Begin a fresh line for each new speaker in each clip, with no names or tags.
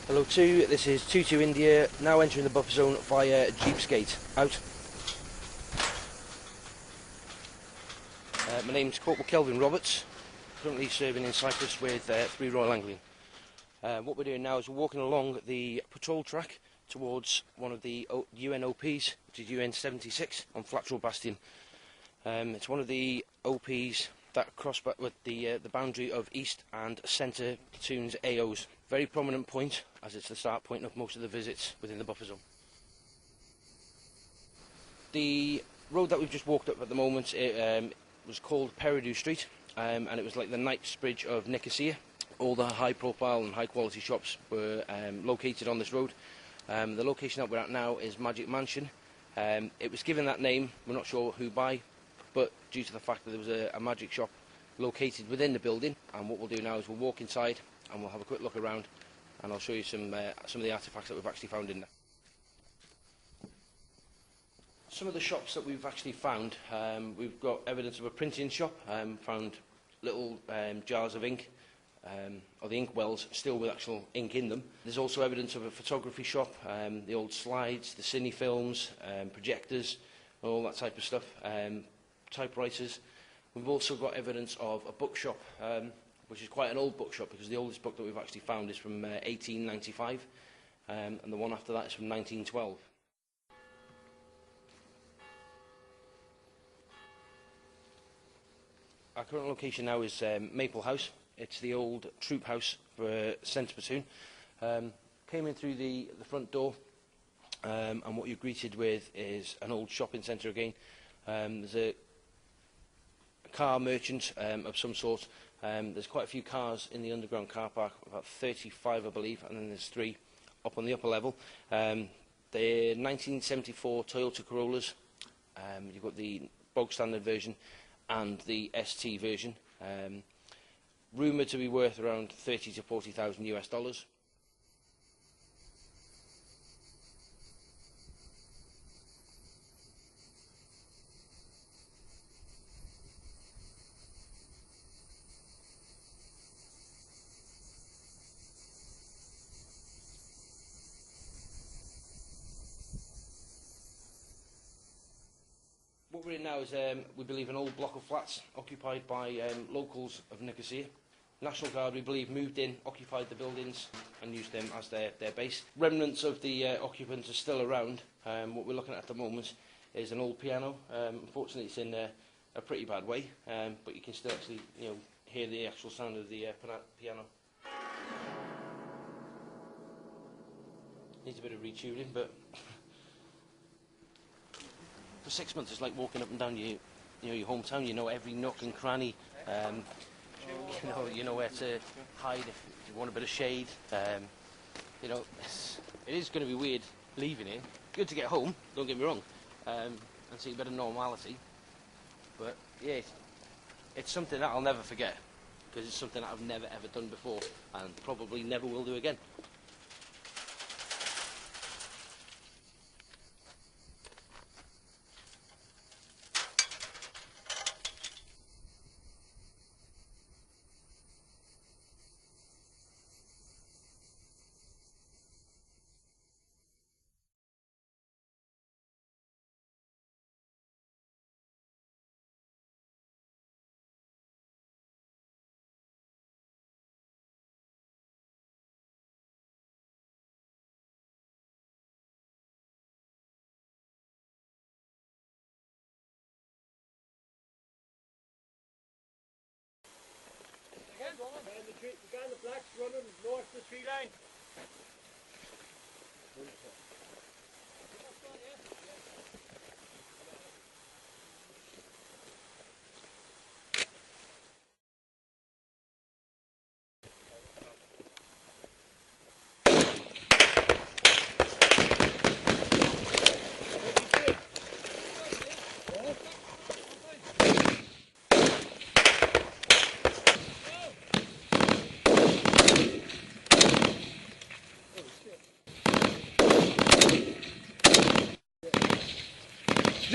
Hello 2, this is 22 India, now entering the buffer zone via Jeepsgate. Out. My name's Corporal Kelvin Roberts, currently serving in Cyprus with 3 Royal Anglian. What we're doing now is we're walking along the patrol track towards one of the UN OPs, which is UN 76 on Flatrell Bastion. It's one of the OPs that cross back with the boundary of East and Centre platoons AOs. Very prominent point, as it's the start point of most of the visits within the buffer zone. The road that we've just walked up at the moment, it was called Peridou Street, and it was like the Knightsbridge of Nicosia. All the high profile and high quality shops were located on this road. The location that we're at now is Magic Mansion. It was given that name, we're not sure who by, but due to the fact that there was a magic shop located within the building. And what we'll do now is we'll walk inside and we'll have a quick look around, and I'll show you some of the artefacts that we've actually found in there. Some of the shops that we've actually found, we've got evidence of a printing shop, found little jars of ink, or the ink wells still with actual ink in them. There's also evidence of a photography shop, the old slides, the cine films, projectors, all that type of stuff, typewriters. We've also got evidence of a bookshop, which is quite an old bookshop because the oldest book that we've actually found is from 1895, and the one after that is from 1912. Our current location now is Maple House. It's the old troop house for Centre Platoon. Came in through the front door, and what you're greeted with is an old shopping centre again. There's a car merchant of some sort. There's quite a few cars in the underground car park, about 35 I believe, and then there's 3 up on the upper level. They're 1974 Toyota Corollas. You've got the bog standard version and the ST version. Rumoured to be worth around 30 to 40,000 US dollars. What we're in now is, we believe, an old block of flats occupied by locals of Nicosia. National Guard, we believe, moved in, occupied the buildings and used them as their base. Remnants of the occupants are still around. What we're looking at the moment is an old piano. Unfortunately, it's in a pretty bad way, but you can still actually hear the actual sound of the piano. Needs a bit of retuning, but for 6 months it's like walking up and down your hometown. You know every nook and cranny. You know where to hide if you want a bit of shade. It is going to be weird leaving here. Good to get home, don't get me wrong, and see a bit of normality. But yeah, it's something that I'll never forget, because it's something that I've never ever done before, and probably never will do again. The guy in the black's running north of the tree line.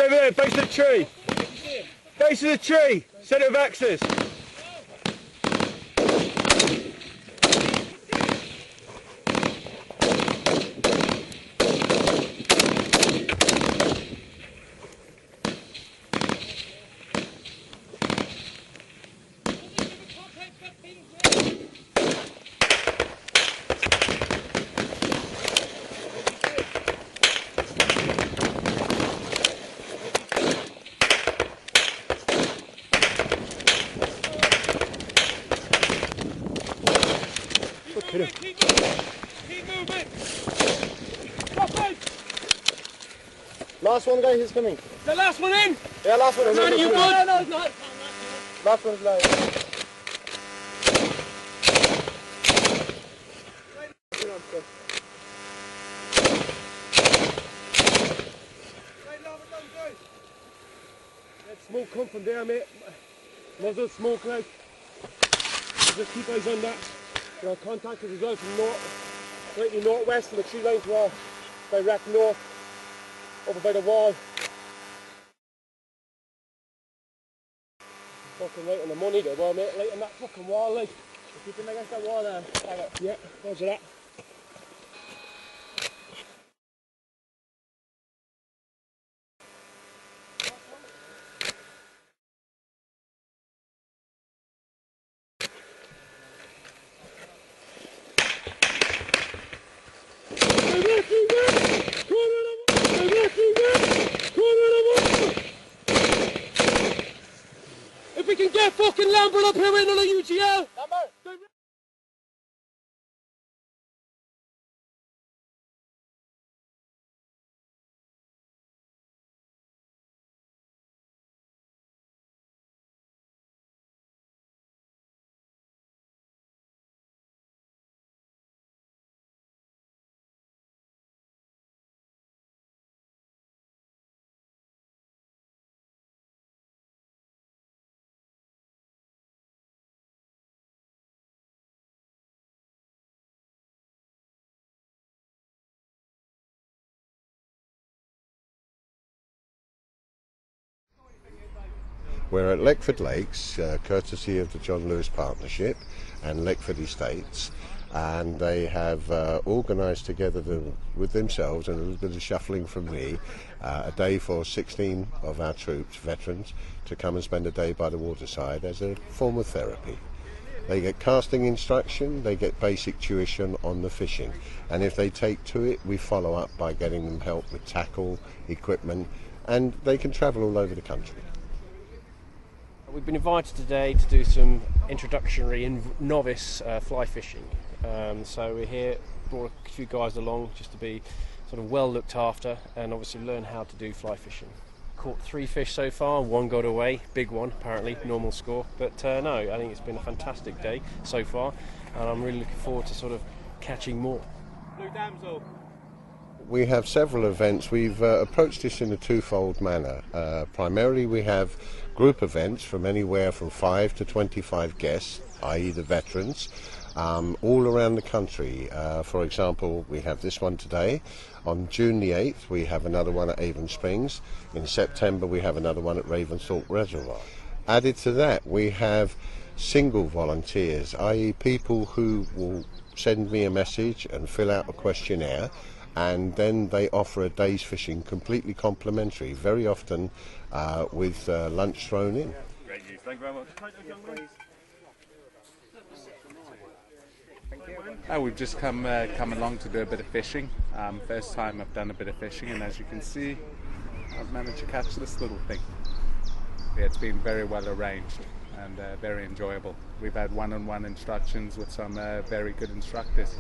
Over there, base of the tree. Base of the tree. Centre of axis. Keep moving! Stop it!
Last one, guy, he's coming.
The last one in?
Yeah, last one.
No, you good? No, it's not.
Last one's live.
Let smoke come from there, mate. Muzzle smoke like. Just keep eyes on that. You're contacted as well from north, slightly northwest and the tree line to our direct north, over by the wall. Fucking right on the money there, well, mate, right on that fucking wall, like.
Keep him against that wall there.
Yeah, roger that. If we can get fucking Lambert up here in on a UGL!
Lambert!
We're at Leckford Lakes, courtesy of the John Lewis Partnership and Leckford Estates, and they have organised together with themselves and a little bit of shuffling from me a day for 16 of our troops, veterans, to come and spend a day by the waterside as a form of therapy. They get casting instruction, they get basic tuition on the fishing, and if they take to it, we follow up by getting them help with tackle, equipment, and they can travel all over the country.
We've been invited today to do some introductory and novice fly fishing. So we're here, brought a few guys along just to be sort of well looked after and obviously learn how to do fly fishing. Caught 3 fish so far, 1 got away, big one apparently, normal score. But no, I think it's been a fantastic day so far and I'm really looking forward to sort of catching more.
Blue damsel.
We have several events. We've approached this in a twofold manner. Primarily we have group events from anywhere from 5 to 25 guests, i.e. the veterans, all around the country. For example, we have this one today. On June the 8th we have another one at Avon Springs. In September we have another one at Ravensthorpe Reservoir. Added to that we have single volunteers, i.e. people who will send me a message and fill out a questionnaire, and then they offer a day's fishing completely complimentary, very often with lunch thrown in.
Great news, thank you very much.
We've just come along to do a bit of fishing. First time I've done a bit of fishing, and as you can see, I've managed to catch this little thing. Yeah, it's been very well arranged and very enjoyable. We've had one-on-one instructions with some very good instructors.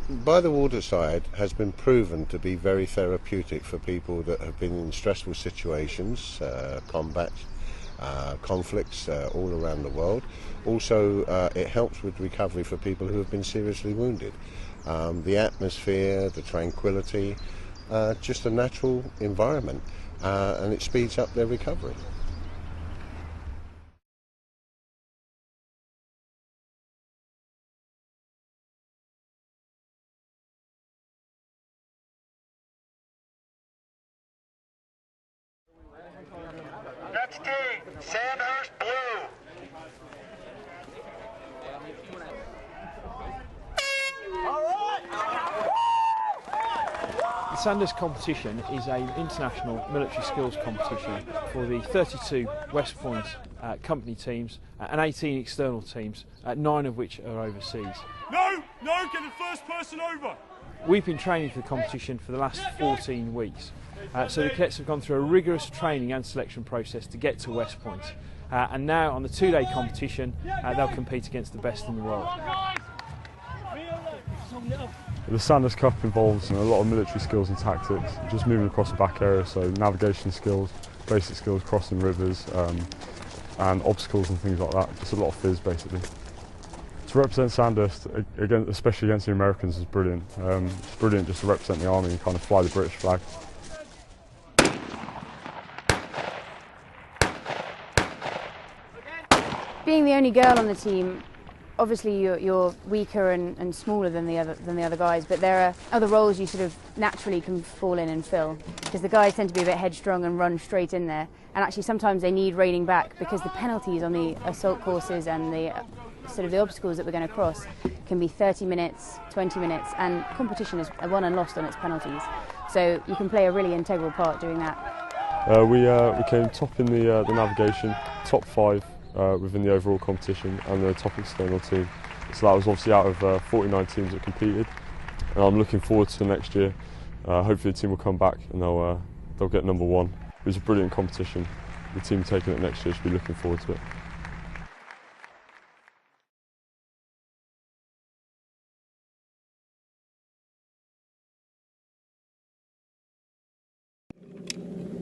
By the waterside has been proven to be very therapeutic for people that have been in stressful situations, combat, conflicts all around the world. Also, it helps with recovery for people who have been seriously wounded. The atmosphere, the tranquility, just a natural environment, and it speeds up their recovery.
Next team, Sandhurst Blue.
The Sandhurst competition is an international military skills competition for the 32 West Point company teams and 18 external teams, 9 of which are overseas.
No, get the first person over.
We've been training for the competition for the last 14 weeks. So the cadets have gone through a rigorous training and selection process to get to West Point. And now on the 2-day competition, they'll compete against the best in the world.
The Sandhurst Cup involves a lot of military skills and tactics, just moving across the back area, so navigation skills, basic skills, crossing rivers, and obstacles and things like that. Just a lot of fizz, basically. To represent Sandhurst, again, especially against the Americans, is brilliant. It's brilliant just to represent the army and kind of fly the British flag.
Being the only girl on the team, obviously you're weaker and smaller than the other guys, but there are other roles you sort of naturally can fall in and fill, because the guys tend to be a bit headstrong and run straight in there, and actually sometimes they need reining back because the penalties on the assault courses and the sort of the obstacles that we're going to cross can be 30 minutes, 20 minutes, and competition is won and lost on its penalties. So you can play a really integral part doing that.
We came top in the navigation, top 5 within the overall competition, and the top external team. So that was obviously out of 49 teams that competed, and I'm looking forward to next year. Hopefully the team will come back and they'll get number 1. It was a brilliant competition. The team taking it next year should be looking forward to it.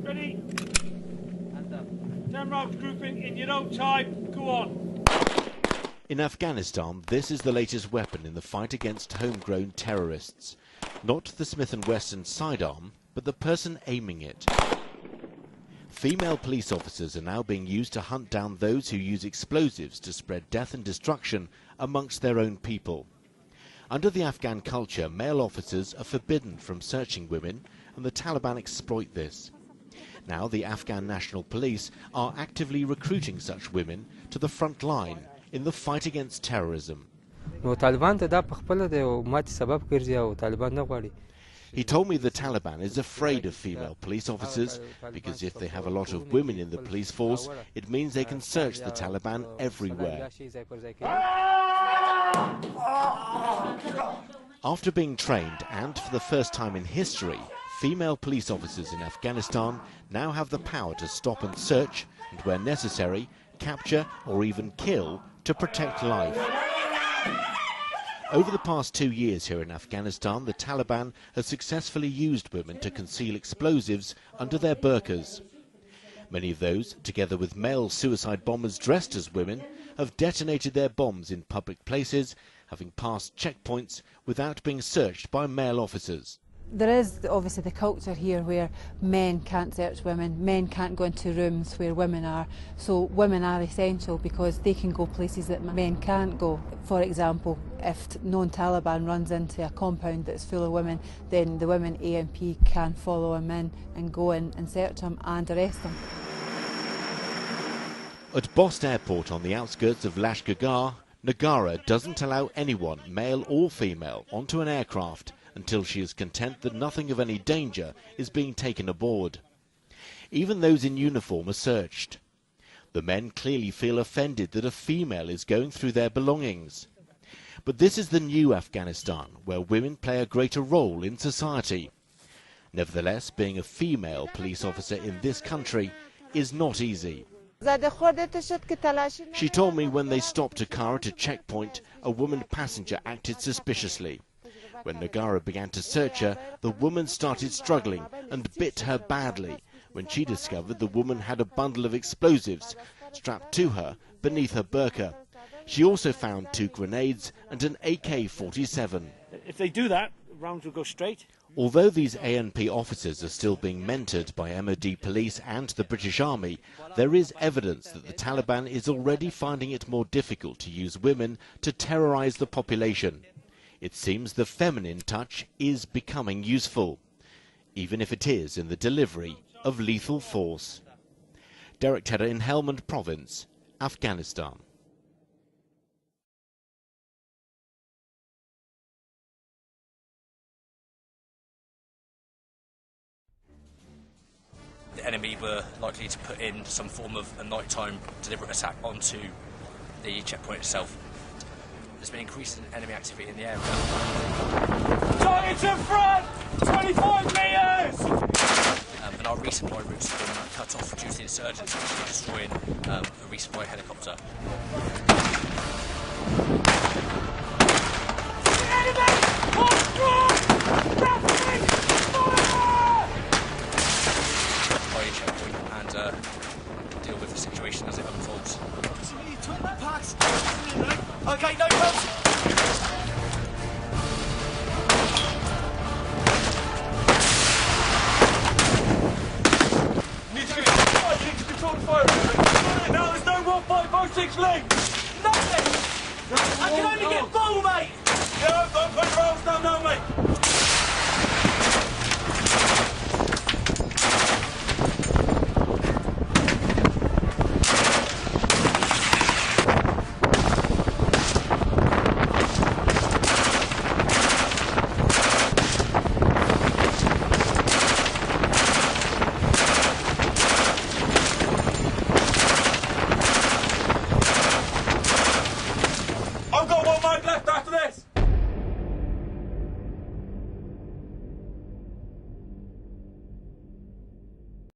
Ready? 10 rounds grouping in your own time. Go on.
In Afghanistan, this is the latest weapon in the fight against homegrown terrorists. Not the Smith & Wesson sidearm, but the person aiming it. Female police officers are now being used to hunt down those who use explosives to spread death and destruction amongst their own people. Under the Afghan culture, male officers are forbidden from searching women, and the Taliban exploit this. Now the Afghan National Police are actively recruiting such women to the front line in the fight against terrorism. He told me the Taliban is afraid of female police officers because if they have a lot of women in the police force, it means they can search the Taliban everywhere. After being trained, and for the first time in history, female police officers in Afghanistan now have the power to stop and search, and where necessary, capture or even kill to protect life. Over the past 2 years here in Afghanistan, the Taliban has successfully used women to conceal explosives under their burqas. Many of those, together with male suicide bombers dressed as women, have detonated their bombs in public places, having passed checkpoints without being searched by male officers.
There is obviously the culture here where men can't search women, men can't go into rooms where women are, so women are essential because they can go places that men can't go. For example, if known Taliban runs into a compound that's full of women, then the women ANP can follow him in and go in and search him and arrest him.
At Bost Airport on the outskirts of Lashkargah, Nagara doesn't allow anyone, male or female, onto an aircraft until she is content that nothing of any danger is being taken aboard. Even those in uniform are searched. The men clearly feel offended that a female is going through their belongings. But this is the new Afghanistan, where women play a greater role in society. Nevertheless, being a female police officer in this country is not easy. She told me when they stopped a car at a checkpoint, a woman passenger acted suspiciously. When Nagara began to search her, the woman started struggling and bit her badly when she discovered the woman had a bundle of explosives strapped to her beneath her burqa. She also found 2 grenades and an AK-47.
If they do that, rounds will go straight.
Although these ANP officers are still being mentored by MOD police and the British Army, there is evidence that the Taliban is already finding it more difficult to use women to terrorise the population. It seems the feminine touch is becoming useful, even if it is in the delivery of lethal force. Derek Tedder in Helmand Province, Afghanistan.
The enemy were likely to put in some form of a nighttime deliberate attack onto the checkpoint itself. There's been increasing enemy activity in the area.
Targets in front! 25 metres!
And our resupply routes have been cut off due to the insurgents actually destroying a resupply helicopter.
Enemy!
Okay, no help. Need to control the fire. Now there's no 1506 link. Nothing. I can only get full, mate. Yeah, don't put your arms down now, mate.